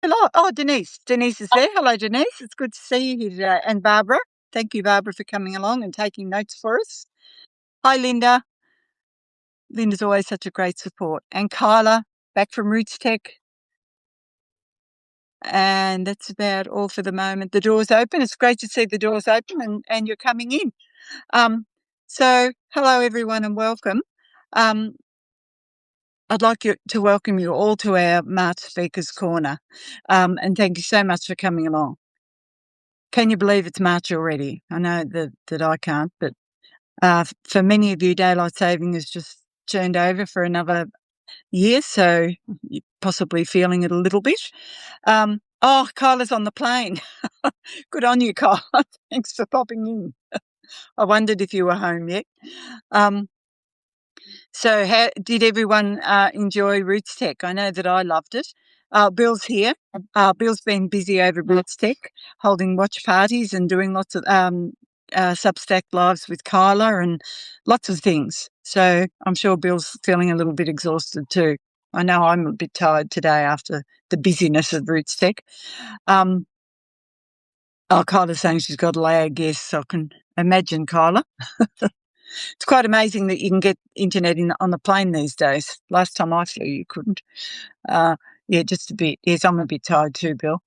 Hello. Oh, Denise. Denise is there. Hello, Denise. It's good to see you here today. And Barbara. Thank you, Barbara, for coming along and taking notes for us. Hi, Linda. Linda's always such a great support. And Kyla, back from Roots Tech. And that's about all for the moment. The door's open. It's great to see the door's open and you're coming in. So, hello, everyone, and welcome. I'd like to welcome you all to our March Speakers Corner. And thank you so much for coming along. Can you believe it's March already? I know that I can't, but for many of you, daylight saving has just turned over for another year, so you're possibly feeling it a little bit. Kyla's on the plane. Good on you, Kyla. Thanks for popping in. I wondered if you were home yet. So how did everyone enjoy Roots Tech? I know that I loved it. Bill's here. Bill's been busy over Roots Tech, holding watch parties and doing lots of Substack lives with Kyla and lots of things. So I'm sure Bill's feeling a little bit exhausted too. I know I'm a bit tired today after the busyness of Roots Tech. Kyla's saying she's got to lay a guess, so I can imagine, Kyla. It's quite amazing that you can get internet on the plane these days. Last time I flew, you couldn't. Just a bit. Yes, I'm a bit tired too, Bill.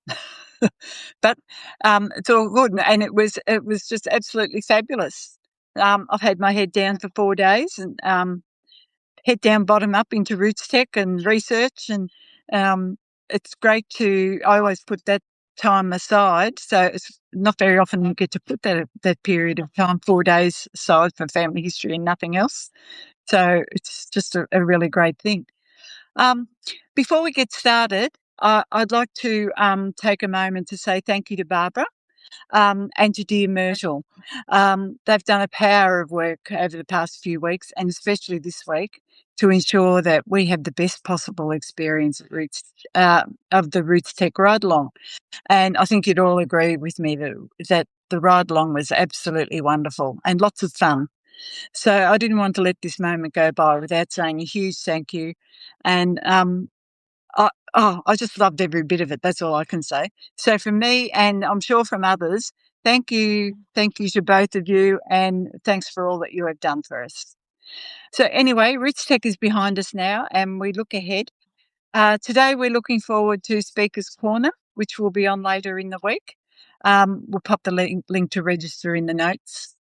But it's all good, and it was just absolutely fabulous. I've had my head down for 4 days, and head down, bottom up into Roots Tech and research, and it's great to. I always put that time aside, so it's not very often you get to put that period of time, 4 days aside for family history and nothing else. So it's just a really great thing. Before we get started, I'd like to take a moment to say thank you to Barbara and to Dear Myrtle. They've done a power of work over the past few weeks, and especially this week, to ensure that we have the best possible experience of the Roots Tech ride along. And I think you'd all agree with me that the ride along was absolutely wonderful and lots of fun. So I didn't want to let this moment go by without saying a huge thank you. And I just loved every bit of it. That's all I can say. So from me, and I'm sure from others, thank you to both of you, and thanks for all that you have done for us. So anyway, Rich Tech is behind us now, and we look ahead. Today we're looking forward to Speakers Corner, which will be on later in the week. We'll pop the link to register in the notes.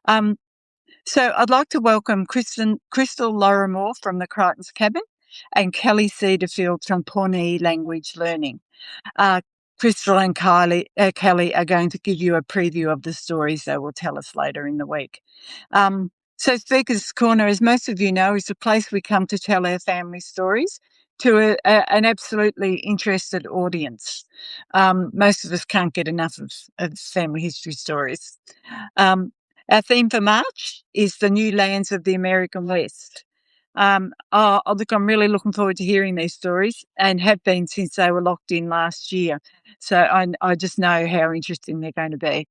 So I'd like to welcome Crystal Lorimor from the Creighton's Cabin and Kelli Cedarfield from Pawnee Language Learning. Crystal and Kelli are going to give you a preview of the stories they will tell us later in the week. So Speakers Corner, as most of you know, is a place we come to tell our family stories to an absolutely interested audience. Most of us can't get enough of family history stories. Our theme for March is the new lands of the American West. Look, I'm really looking forward to hearing these stories, and have been since they were locked in last year. So I just know how interesting they're going to be.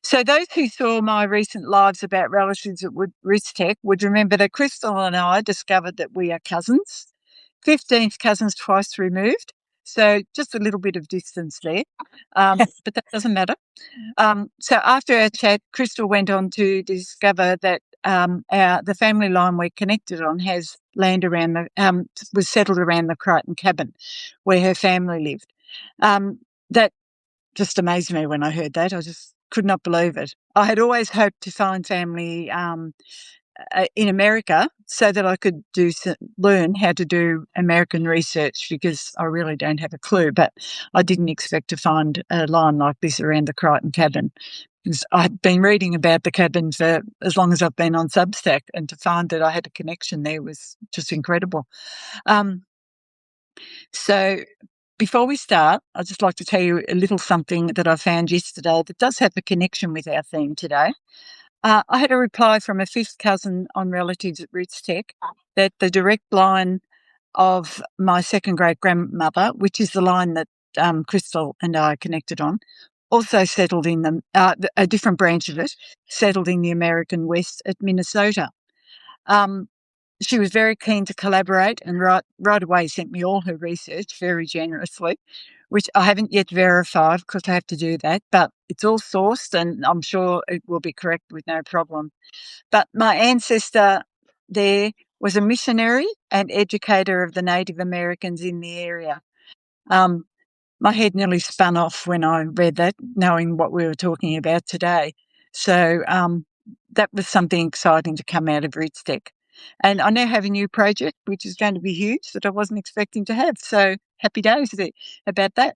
So those who saw my recent lives about relatives at Roots Tech would remember that Crystal and I discovered that we are cousins, 15th cousins twice removed. So just a little bit of distance there, but that doesn't matter. So after our chat, Crystal went on to discover that the family line we're connected on has land around was settled around the Creighton cabin where her family lived. That just amazed me when I heard that. I just could not believe it. I had always hoped to find family in America so that I could learn how to do American research, because I really don't have a clue, but I didn't expect to find a line like this around the Creighton cabin, because I've been reading about the cabin for as long as I've been on Substack, and to find that I had a connection there was just incredible. So before we start, I'd just like to tell you a little something that I found yesterday that does have a connection with our theme today. I had a reply from a fifth cousin on relatives at Roots Tech that the direct line of my second great grandmother, which is the line that Crystal and I connected on, also settled in a different branch of it, settled in the American West at Minnesota. she was very keen to collaborate and right away sent me all her research very generously, which I haven't yet verified because I have to do that, but it's all sourced and I'm sure it will be correct with no problem. But my ancestor there was a missionary and educator of the Native Americans in the area. My head nearly spun off when I read that, knowing what we were talking about today. So that was something exciting to come out of RITSTEC. And I now have a new project, which is going to be huge, that I wasn't expecting to have. So happy days about that.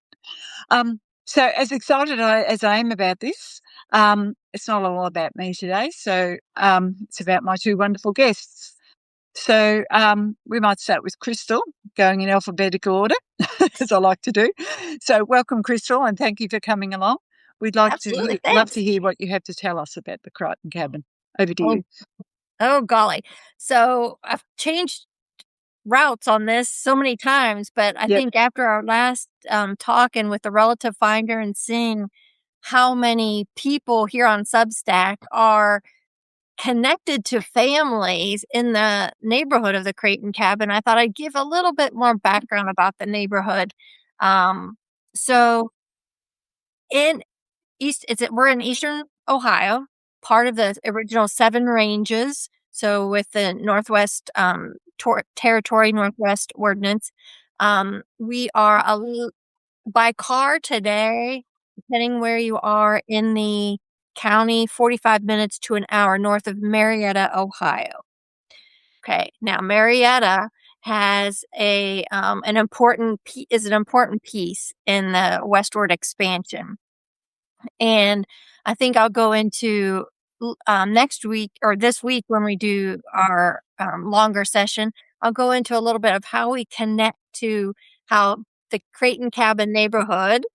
So as excited as I am about this, it's not all about me today. So it's about my two wonderful guests. So we might start with Crystal, going in alphabetical order, as I like to do. So welcome, Crystal, and thank you for coming along. We'd like Absolutely, love to thanks. hear what you have to tell us about the Creighton cabin. Over to Oh, you. oh golly. So I've changed routes on this so many times, but I Yep. think after our last talking with the relative finder and seeing how many people here on Substack are connected to families in the neighborhood of the Creighton cabin, I thought I'd give a little bit more background about the neighborhood. So in we're in eastern Ohio, part of the original 7 ranges, so with the Northwest, Territory Northwest Ordinance. We are by car today, depending where you are in the county, 45 minutes to an hour north of Marietta, Ohio. Okay, now Marietta has an important is an important piece in the westward expansion. And I think I'll go into next week or this week when we do our longer session. I'll go into a little bit of how we connect to how the Creighton Cabin neighborhood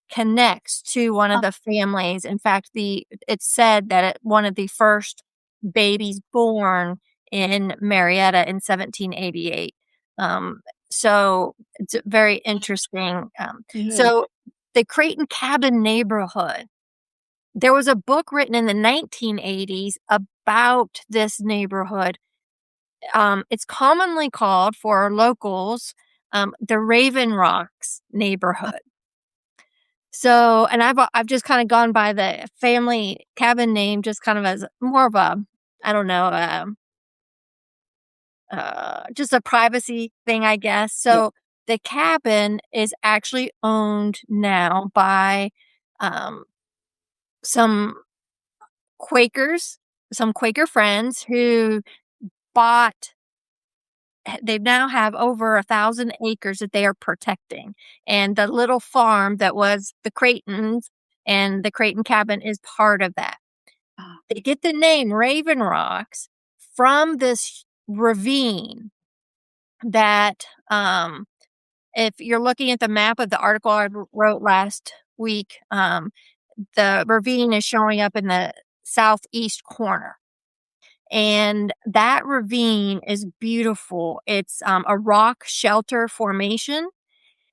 connects to one of Oh, the families. In fact, it's said that one of the first babies born in Marietta in 1788. Um, so it's very interesting. yeah. So the Creighton Cabin neighborhood, there was a book written in the 1980s about this neighborhood. It's commonly called for locals the Raven Rocks neighborhood. So, and I've just kind of gone by the family cabin name, just kind of as more of a, I don't know, just a privacy thing, I guess. Yep. So the cabin is actually owned now by um, some Quakers, some Quaker friends who bought. They now have over 1,000 acres that they are protecting, and the little farm that was the Creightons and the Creighton cabin is part of that. Oh, They get the name Raven Rocks from this ravine that, if you're looking at the map of the article I wrote last week, the ravine is showing up in the southeast corner. And that ravine is beautiful. It's a rock shelter formation.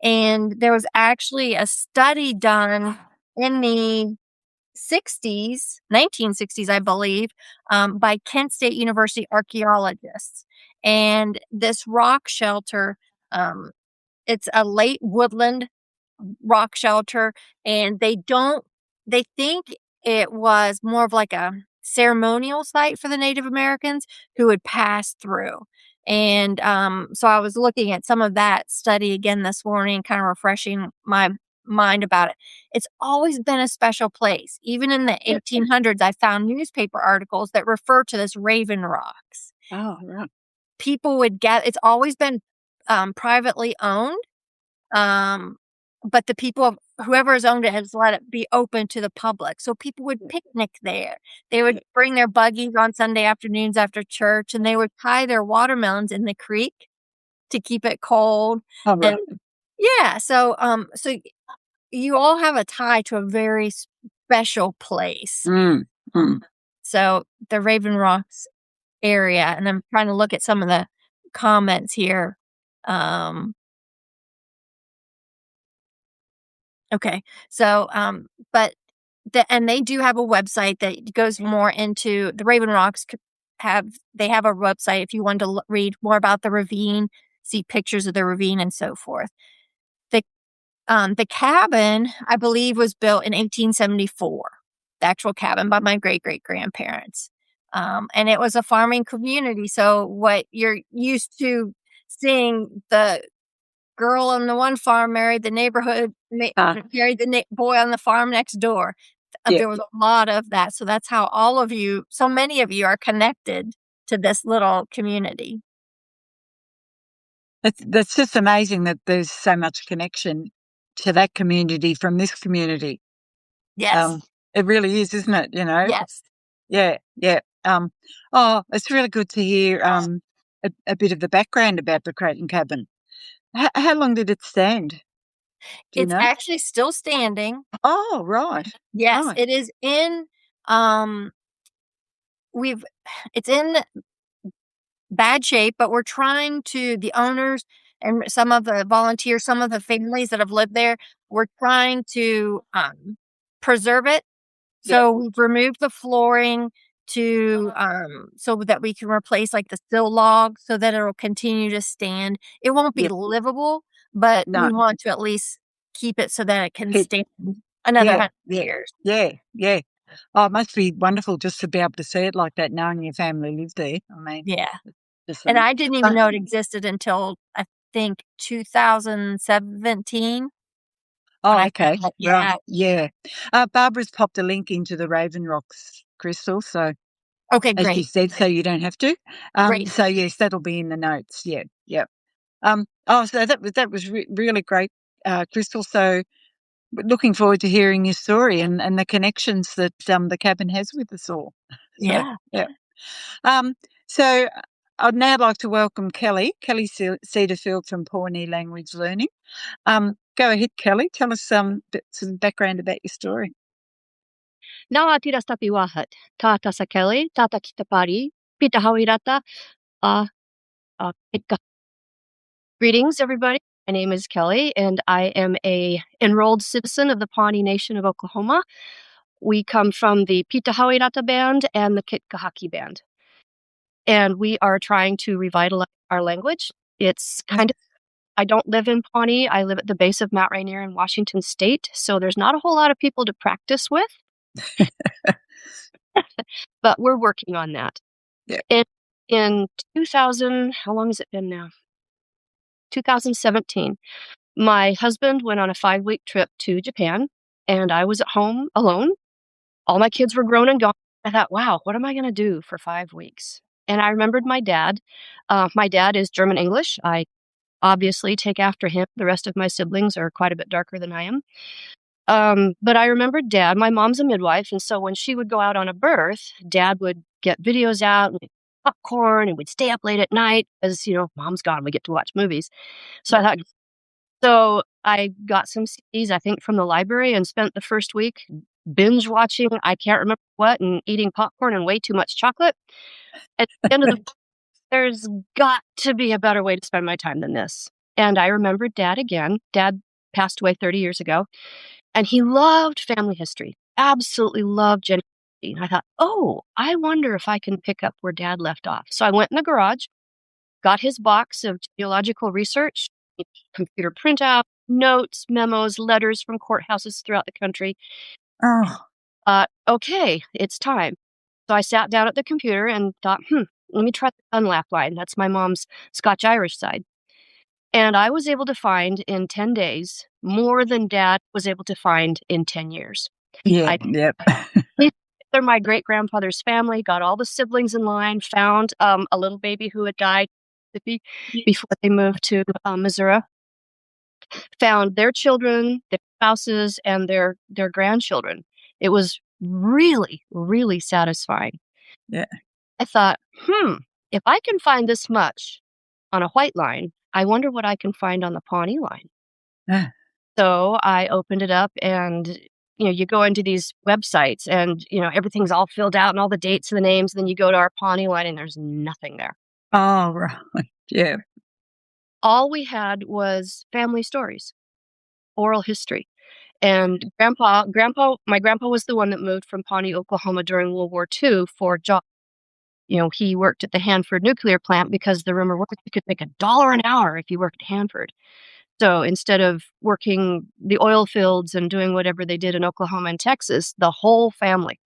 And there was actually a study done in the 1960s, I believe, by Kent State University archaeologists. And this rock shelter, it's a late woodland rock shelter, and they think it was more of like a ceremonial site for the Native Americans who would pass through. And so I was looking at some of that study again this morning, kind of refreshing my mind about it. It's always been a special place. Even in the yep. 1800s, I found newspaper articles that refer to this Raven Rocks. Oh, right. People would get, it's always been privately owned, um, but the people, whoever has owned it has let it be open to the public. So people would picnic there. They would Yep. bring their buggies on Sunday afternoons after church, and they would tie their watermelons in the creek to keep it cold. Oh, And right. yeah, so you all have a tie to a very special place. Mm, mm. So the Raven Rocks area, and I'm trying to look at some of the comments here. Um, Okay. So, but and they do have a website that goes more into the Raven Rocks have a website if you want to read more about the ravine, see pictures of the ravine and so forth. The cabin, I believe, was built in 1874, the actual cabin by my great-great-grandparents. And it was a farming community, so what you're used to seeing, the girl on the one farm married the neighborhood married the boy on the farm next door. Yeah. There was a lot of that, so that's how so many of you are connected to this little community. That's just amazing that there's so much connection to that community from this community. Yes. It really is, isn't it? Yes. Yeah, yeah. It's really good to hear a bit of the background about the Creighton cabin. How long did it stand? Do you It's know? actually still standing. Oh, right. Yes, Right. it is in, um, it's in bad shape, but we're trying to the owners and some of the volunteers, some of the families that have lived there, we're trying to, preserve it. Yeah. So we've removed the flooring to, so that we can replace, like, the sill log so that it'll continue to stand. It won't be Yeah. livable, but No. we want to at least keep it so that it can Keep, stand another yeah. 100 Yeah. years. Yeah. Yeah. Oh, it must be wonderful just to be able to see it like that, knowing your family lived there. I mean, Yeah. just And something. I didn't even know it existed until, I think, 2017 when Oh, I okay. found it. Right. Yeah. Yeah. Barbara's popped a link into the Raven Rocks, Crystal, so Okay, as she great. said, so you don't have to. Great. So yes, that'll be in the notes. Yeah. Yeah. So that was really great, Crystal. So looking forward to hearing your story and the connections that the cabin has with us all. So Yeah. yeah. Um, so I'd now like to welcome Kelly Cedarfield from Pawnee Language Learning. Go ahead, Kelly. Tell us some background about your story. Nawa tiras tapi wahat. Tata sa Kelly, tata kita pari, pita hawirata, pitka. Greetings, everybody. My name is Kelly, and I am a enrolled citizen of the Pawnee Nation of Oklahoma. We come from the Pita Hawirata Band and the Kitkahaki Band. And we are trying to revitalize our language. It's kind of, I don't live in Pawnee. I live at the base of Mount Rainier in Washington State, so there's not a whole lot of people to practice with. But we're working on that. Yeah. In 2000, how long has it been now? 2017, my husband went on a 5-week trip to Japan, and I was at home alone. All my kids were grown and gone. I thought, wow, what am I going to do for 5 weeks? And I remembered my dad. My dad is German English. I obviously take after him. The rest of my siblings are quite a bit darker than I am. But I remembered Dad. My mom's a midwife, and so when she would go out on a birth, Dad would get videos out and popcorn, and we'd stay up late at night as Mom's gone. We get to watch movies. So I thought, so I got some CDs, I think, from the library and spent the first week binge watching I can't remember what and eating popcorn and way too much chocolate. At the end of the there's got to be a better way to spend my time than this. And I remembered Dad again. Dad passed away 30 years ago. And he loved family history, absolutely loved genealogy. And I thought, oh, I wonder if I can pick up where Dad left off. So I went in the garage, got his box of genealogical research, computer printout, notes, memos, letters from courthouses throughout the country. Oh. Okay, it's time. So I sat down at the computer and thought, let me try the Dunlap line. That's my mom's Scotch-Irish side. And I was able to find in 10 days more than Dad was able to find in 10 years. Yeah. Yep. They're my great-grandfather's family, got all the siblings in line, found a little baby who had died before they moved to Missouri, found their children, their spouses, and their grandchildren. It was really, really satisfying. Yeah. I thought, if I can find this much on a white line, I wonder what I can find on the Pawnee line. Yeah. So I opened it up and, you go into these websites and, everything's all filled out and all the dates and the names. And then you go to our Pawnee line and there's nothing there. Oh, right. Yeah. All we had was family stories, oral history. And my grandpa was the one that moved from Pawnee, Oklahoma during World War II for jobs. he worked at the Hanford nuclear plant because the rumor was you could make $1 an hour if you worked at Hanford. So instead of working the oil fields and doing whatever they did in Oklahoma and Texas, the whole family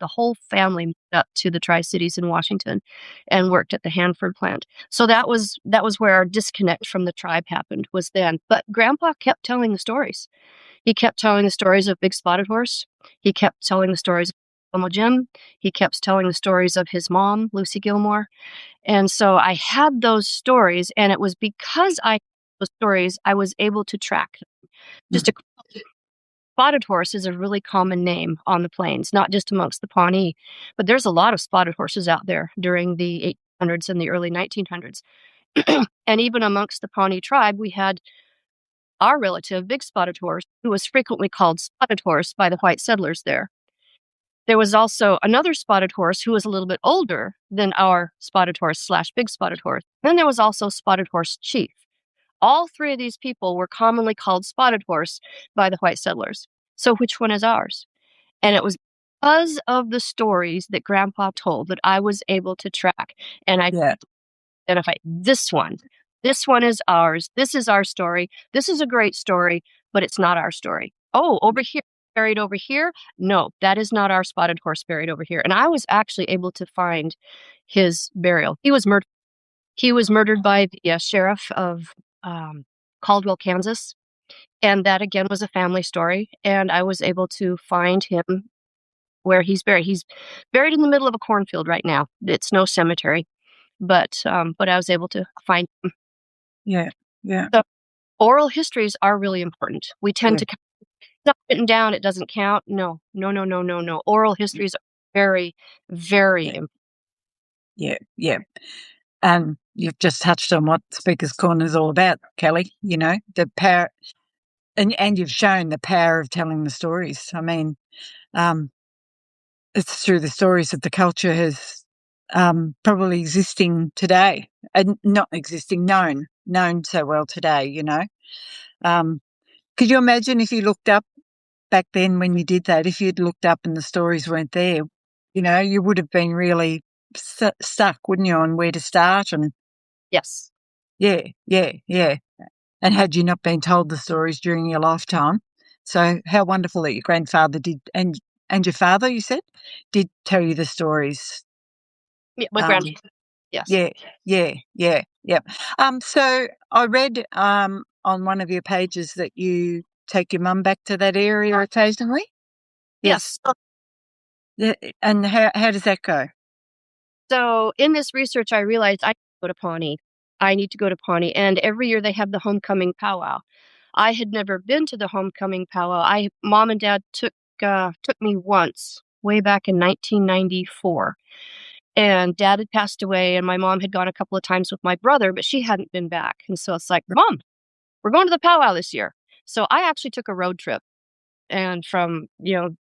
moved up to the Tri-Cities in Washington and worked at the Hanford plant. So that was where our disconnect from the tribe happened, was then. But Grandpa kept telling the stories. He kept telling the stories of Big Spotted Horse. He kept telling the stories of Elmo Jim. He kept telling the stories of his mom, Lucy Gilmore. And so I had those stories, and it was because I had those stories I was able to track them. Just a spotted horse is a really common name on the plains, not just amongst the Pawnee, but there's a lot of spotted horses out there during the 1800s and the early 1900s. And even amongst the Pawnee tribe, we had our relative, Big Spotted Horse, who was frequently called Spotted Horse by the white settlers there. There was also another Spotted Horse who was a little bit older than our Spotted Horse / Big Spotted Horse. Then there was also Spotted Horse Chief. All three of these people were commonly called Spotted Horse by the white settlers. So which one is ours? And it was because of the stories that Grandpa told that I was able to track. And I identified this one. This one is ours. This is our story. This is a great story, but it's not our story. Oh, over here, buried over here? No, that is not our Spotted Horse buried over here. And I was actually able to find his burial. He was murdered. He was murdered by the sheriff of Caldwell, Kansas. And that, again, was a family story. And I was able to find him where he's buried. He's buried in the middle of a cornfield right now. It's no cemetery. But I was able to find him. Yeah. So oral histories are really important. We tend to, it's not written down, it doesn't count. No. Oral histories are very, very important. Yeah. And you've just touched on what Speaker's Corner is all about, Kelli, the power, and you've shown the power of telling the stories. I mean, it's through the stories that the culture has probably existing today, and not existing, known so well today, Could you imagine if you looked up back then when you did that, if you'd looked up and the stories weren't there, you would have been really stuck, wouldn't you, on where to start? And yes. Yeah. And had you not been told the stories during your lifetime, so how wonderful that your grandfather did, and your father, you said, did tell you the stories. Yeah, my grandfather. Yes. Yeah. So I read on one of your pages that you take your mum back to that area occasionally. Yes. And how does that go? So in this research, I realized I need to go to Pawnee. And every year they have the homecoming powwow. I had never been to the homecoming powwow. Mom and Dad took me once, way back in 1994. And Dad had passed away, and my mom had gone a couple of times with my brother, but she hadn't been back. And so it's like, Mom, we're going to the powwow this year. So I actually took a road trip, and from,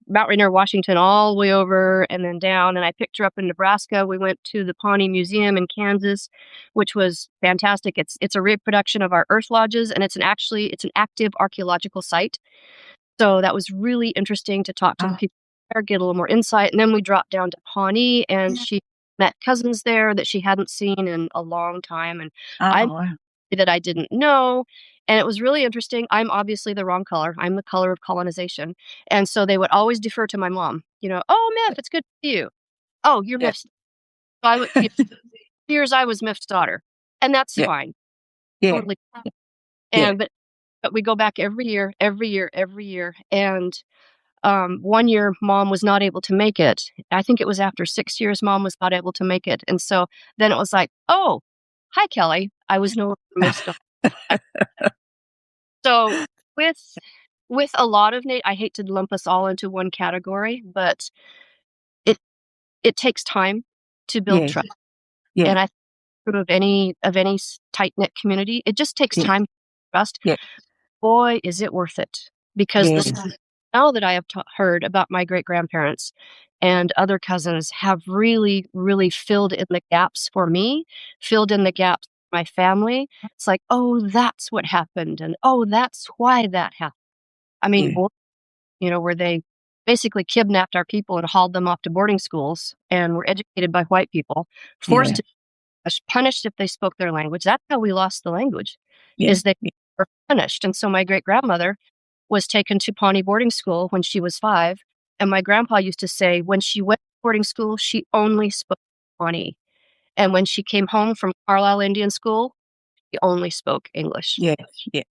Mount Rainier, Washington, all the way over and then down. And I picked her up in Nebraska. We went to the Pawnee Museum in Kansas, which was fantastic. It's a reproduction of our earth lodges, and it's an active archaeological site. So that was really interesting to talk to the people there, get a little more insight. And then we dropped down to Pawnee, and she met cousins there that she hadn't seen in a long time. And that I didn't know. And it was really interesting. I'm obviously the wrong color. I'm the color of colonization. And so they would always defer to my mom. Oh, Miff, it's good to see you. Oh, you're Miff's. So years I was Miff's daughter. And that's fine. Yeah. Totally. And but we go back every year. And one year Mom was not able to make it. I think it was after 6 years Mom was not able to make it. And so then it was like, oh, hi, Kelli. I was no longer Miff's daughter. So with a lot of I hate to lump us all into one category, but it takes time to build trust. Yeah. And I think of any tight-knit community, it just takes time to trust. Yeah. Boy, is it worth it. Because now that I have heard about my great-grandparents and other cousins have really, really filled in the gaps for me, filled in the gaps for my family. It's like, oh, that's what happened. And oh, that's why that happened. I mean, were they basically kidnapped our people and hauled them off to boarding schools and were educated by white people, forced to be punished if they spoke their language. That's how we lost the language, is they were punished. And so my great-grandmother was taken to Pawnee boarding school when she was 5. And my grandpa used to say when she went to boarding school, she only spoke Pawnee. And when she came home from Carlisle Indian School, she only spoke English. Yeah.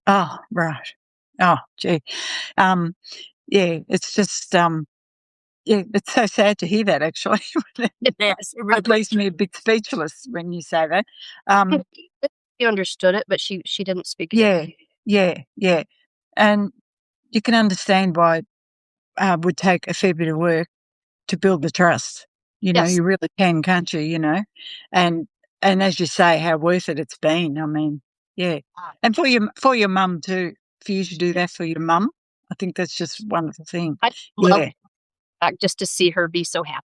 Oh, right. Oh, gee. It's just, it's so sad to hear that, actually. It is. It leaves me a bit speechless when you say that. She understood it, but she didn't speak it. Yeah. And you can understand why it would take a fair bit of work to build the trust. Yes. You really can, can't you? And as you say, how worth it it's been. I mean, yeah. And for your mum too, for you to do that for your mum, I think that's just a wonderful thing. I love back just to see her be so happy.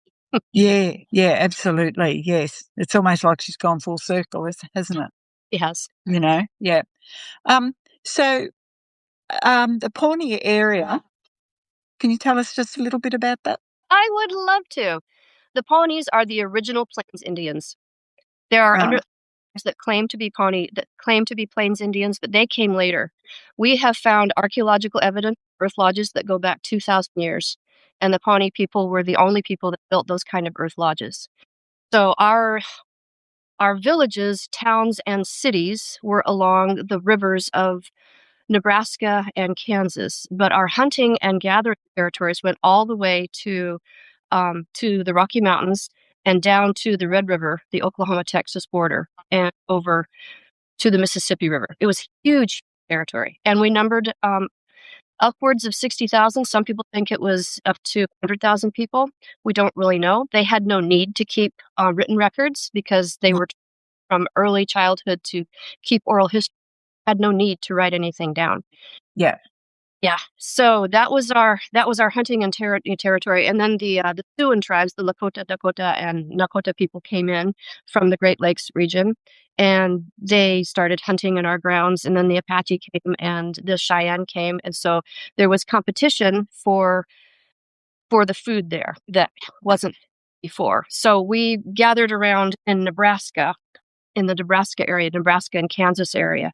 Yeah, absolutely. Yes. It's almost like she's gone full circle, hasn't it? Yes. Yeah. So the Pawnee area, can you tell us just a little bit about that? I would love to. The Pawnees are the original Plains Indians. There are others that claim to be Plains Indians, but they came later. We have found archaeological evidence, earth lodges that go back 2,000 years, and the Pawnee people were the only people that built those kind of earth lodges. So our villages, towns, and cities were along the rivers of Nebraska and Kansas, but our hunting and gathering territories went all the way to the Rocky Mountains and down to the Red River, the Oklahoma-Texas border, and over to the Mississippi River. It was huge territory, and we numbered upwards of 60,000. Some people think it was up to 100,000 people. We don't really know. They had no need to keep written records because they were from early childhood to keep oral history. Had no need to write anything down. Yeah. So that was our hunting and territory, and then the Siouan tribes, the Lakota, Dakota, and Nakota people came in from the Great Lakes region, and they started hunting in our grounds. And then the Apache came, and the Cheyenne came, and so there was competition for the food there that wasn't before. So we gathered around in Nebraska, in the Nebraska area, Nebraska and Kansas area.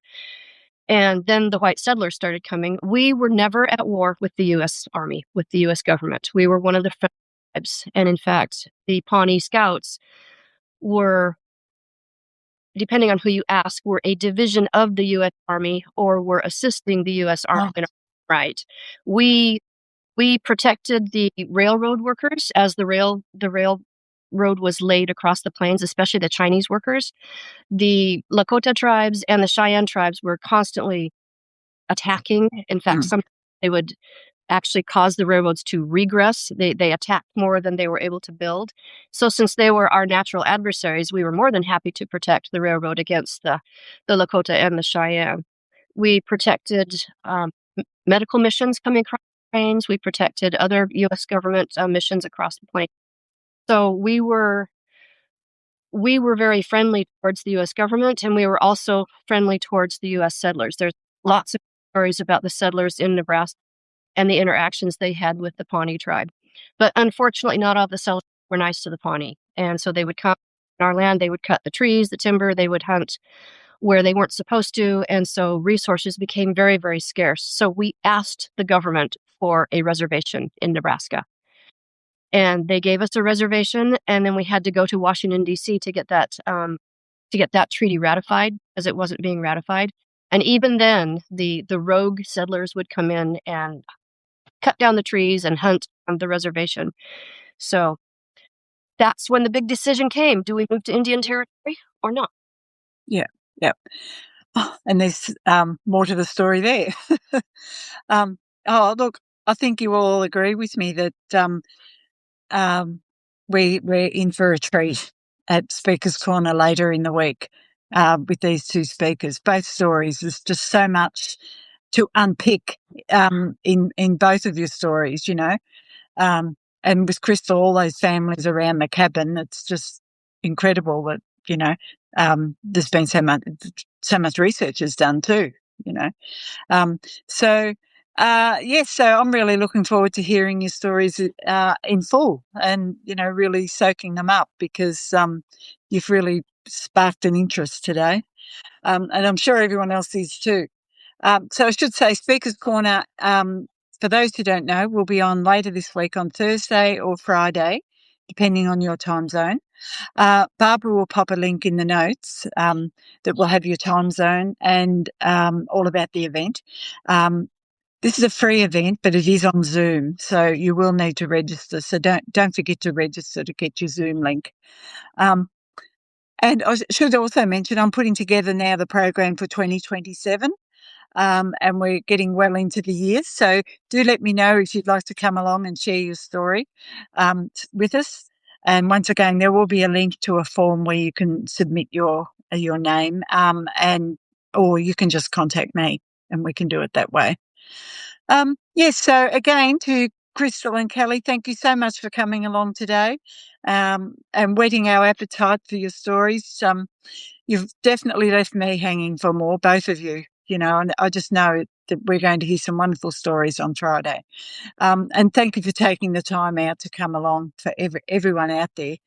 And then the white settlers started coming. We were never at war with the U.S. Army, with the U.S. government. We were one of the tribes. And in fact, the Pawnee Scouts were, depending on who you ask, were a division of the U.S. Army or were assisting the U.S. Army. Right. We protected the railroad workers as the railroad was laid across the plains, especially the Chinese workers. The Lakota tribes and the Cheyenne tribes were constantly attacking. In fact, sometimes they would actually cause the railroads to regress. They attacked more than they were able to build. So since they were our natural adversaries, we were more than happy to protect the railroad against the Lakota and the Cheyenne. We protected medical missions coming across the plains. We protected other U.S. government missions across the plains. So we were very friendly towards the U.S. government, and we were also friendly towards the U.S. settlers. There's lots of stories about the settlers in Nebraska and the interactions they had with the Pawnee tribe. But unfortunately, not all the settlers were nice to the Pawnee. And so they would come in our land, they would cut the trees, the timber, they would hunt where they weren't supposed to. And so resources became very, very scarce. So we asked the government for a reservation in Nebraska. And they gave us a reservation, and then we had to go to Washington, D.C. to get that treaty ratified, because it wasn't being ratified. And even then, the rogue settlers would come in and cut down the trees and hunt on the reservation. So that's when the big decision came. Do we move to Indian Territory or not? Yeah. Oh, and there's more to the story there. Look, I think you all agree with me that we're in for a treat at Speaker's Corner later in the week with these two speakers. Both stories, there's just so much to unpick in both of your stories, and with Crystal, all those families around the cabin, it's just incredible that, there's been so much research is done too, So Yes, so I'm really looking forward to hearing your stories in full and, really soaking them up because you've really sparked an interest today. And I'm sure everyone else is too. So I should say Speaker's Corner, for those who don't know, will be on later this week on Thursday or Friday, depending on your time zone. Barbara will pop a link in the notes that will have your time zone and all about the event. This is a free event, but it is on Zoom, so you will need to register. So don't forget to register to get your Zoom link. And I should also mention I'm putting together now the program for 2027. And we're getting well into the year. So do let me know if you'd like to come along and share your story with us. And once again, there will be a link to a form where you can submit your name, or you can just contact me, and we can do it that way. Yes. So again, to Crystal and Kelli, thank you so much for coming along today and whetting our appetite for your stories. You've definitely left me hanging for more, both of you, and I just know that we're going to hear some wonderful stories on Friday. And thank you for taking the time out to come along, for everyone out there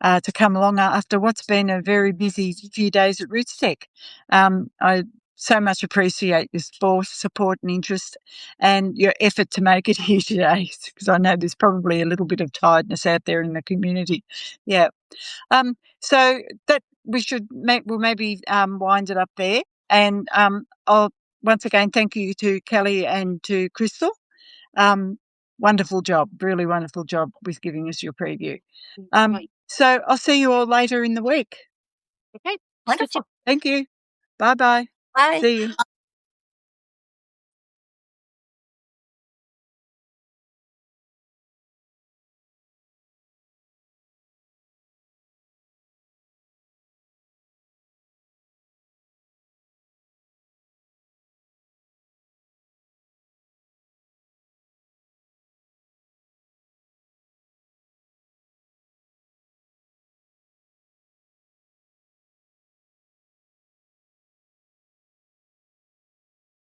to come along after what's been a very busy few days at Roots Tech. I so much appreciate your support and interest and your effort to make it here today, because I know there's probably a little bit of tiredness out there in the community. Yeah. So that we'll maybe wind it up there. And I'll once again thank you to Kelli and to Crystal. Wonderful job, really wonderful job with giving us your preview. So I'll see you all later in the week. Okay. Wonderful. Thank you. Bye-bye. Bye. See you.